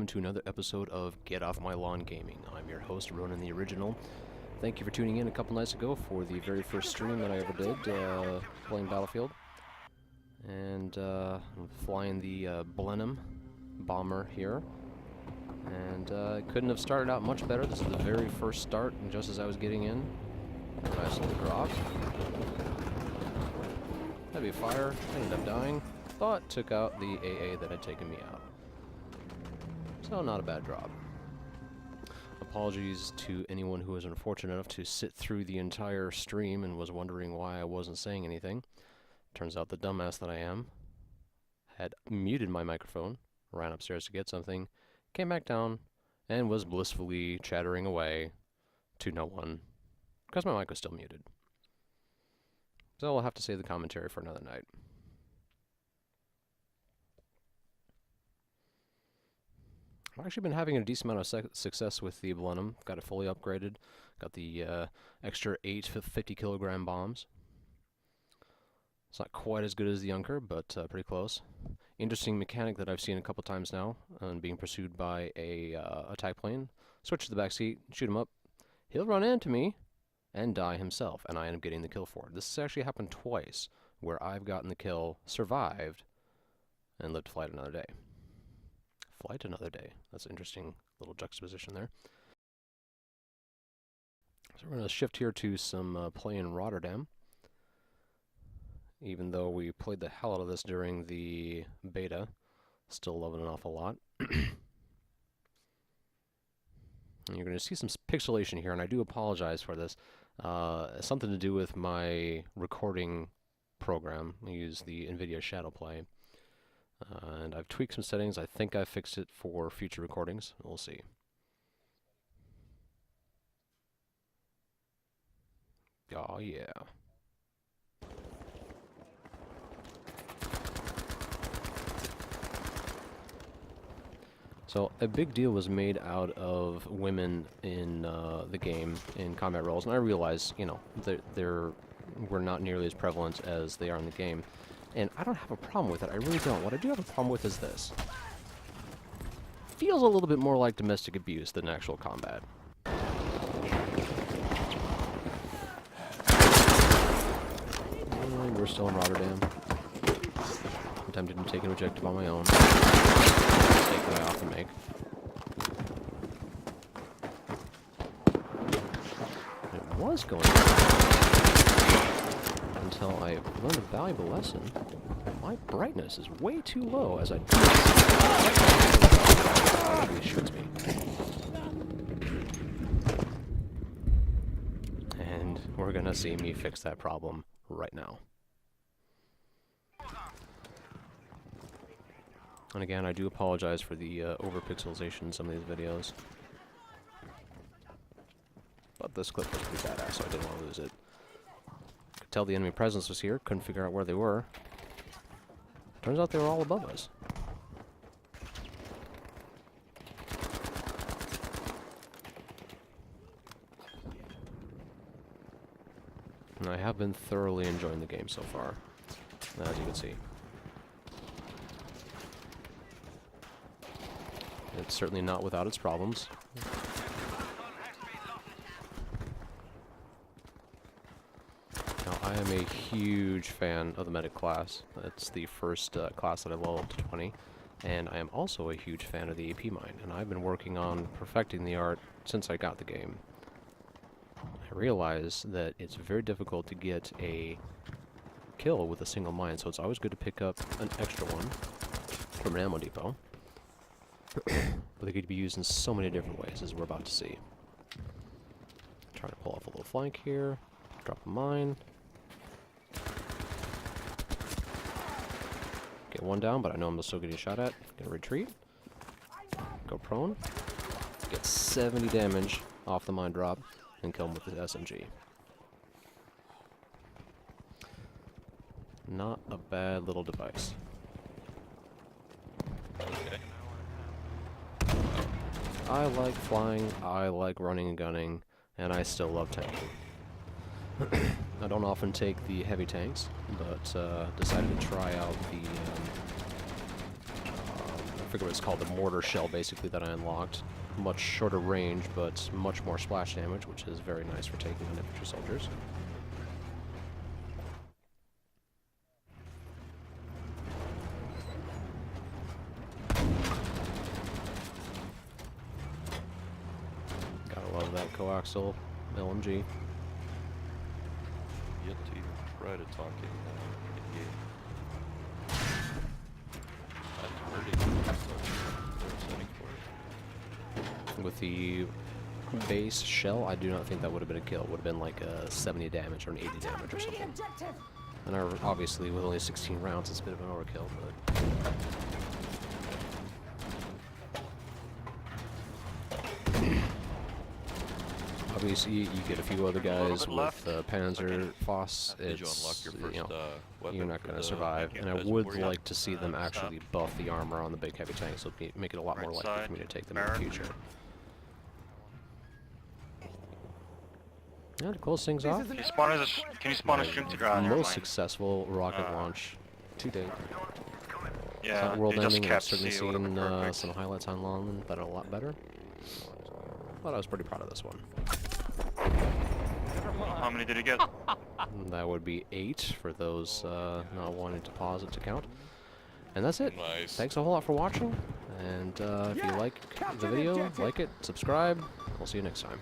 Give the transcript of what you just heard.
welcome to another episode of Get Off My Lawn Gaming. I'm your host, Ronan the Original. Thank you for tuning in a couple nights ago for the very first stream that I ever did, playing Battlefield. And I'm flying the Blenheim bomber here. And it couldn't have started out much better. This is the very first start, and just as I was getting in, a nice little drop. Heavy fire, ended up dying. But took out the AA that had taken me out. So not a bad drop. Apologies to anyone who was unfortunate enough to sit through the entire stream and was wondering why I wasn't saying anything. Turns out the dumbass that I am had muted my microphone, ran upstairs to get something, came back down, and was blissfully chattering away to no one, because my mic was still muted. So I'll have to save the commentary for another night. I've actually been having a decent amount of success with the Blenheim. Got it fully upgraded. Got the extra 8 50 kilogram bombs. It's not quite as good as the Junker, but pretty close. Interesting mechanic that I've seen a couple times now, and being pursued by a attack plane. Switch to the back seat, shoot him up. He'll run into me and die himself, and I end up getting the kill for it. This has actually happened twice, where I've gotten the kill, survived, and lived to fight another day. Flight another day. That's an interesting little juxtaposition there. So we're going to shift here to some play in Rotterdam. Even though we played the hell out of this during the beta, still loving it an awful lot. And you're going to see some pixelation here, and I do apologize for this. Something to do with my recording program. I use the NVIDIA Shadowplay. And I've tweaked some settings. I think I fixed it for future recordings. We'll see. Oh yeah. So a big deal was made out of women in the game in combat roles, and I realize, you know, we're not nearly as prevalent as they are in the game. And I don't have a problem with it. I really don't. What I do have a problem with is this. Feels a little bit more like domestic abuse than actual combat. And we're still in Rotterdam. I'm tempted to take an objective on my own. Mistake that I often make. It was going until I learned a valuable lesson. My brightness is way too low as I do this. It shoots me. And we're gonna see me fix that problem right now. And again, I do apologize for the over-pixelization in some of these videos. But this clip was pretty badass, so I didn't want to lose it. Could tell the enemy presence was here, couldn't figure out where they were. Turns out they were all above us. And I have been thoroughly enjoying the game so far, as you can see. It's certainly not without its problems. Now, I am a huge fan of the medic class. It's the first class that I leveled up to 20. And I am also a huge fan of the AP mine. And I've been working on perfecting the art since I got the game. I realize that it's very difficult to get a kill with a single mine, so it's always good to pick up an extra one from an ammo depot. But they could be used in so many different ways, as we're about to see. Trying to pull off a little flank here. Drop a mine. Get one down, but I know I'm still getting shot at. Gonna retreat. Go prone. Get 70 damage off the mine drop, and kill him with the SMG. Not a bad little device. I like flying, I like running and gunning, and I still love tanking. I don't often take the heavy tanks, but decided to try out the forget what it's called, the mortar shell basically that I unlocked. Much shorter range, but much more splash damage, which is very nice for taking on infantry soldiers. Gotta love that coaxial LMG. Yet to even try to talk in game. I'm hurting. They're setting for it. With the base shell, I do not think that would have been a kill. It would have been like a 70 damage or an 80 damage or something. And obviously, with only 16 rounds, it's a bit of an overkill, but... Obviously, you get a few other guys with Panzer, Foss, it's, you know, you're not going to survive. And I would like to see them actually buff the armor on the big heavy tanks, so make it a lot more likely for me to take them in the future. Yeah, to close things off, Can you spawn a stream to ground? most successful rocket launch to date. It's Yeah, not world they just ending. I've kept certainly C, it would've seen been perfect. some highlights online that are a lot better. But I was pretty proud of this one. How many did he get? That would be 8 for those not wanting to pause it to count. And that's it. Nice. Thanks a whole lot for watching. And if you like the video, like it, subscribe. We'll see you next time.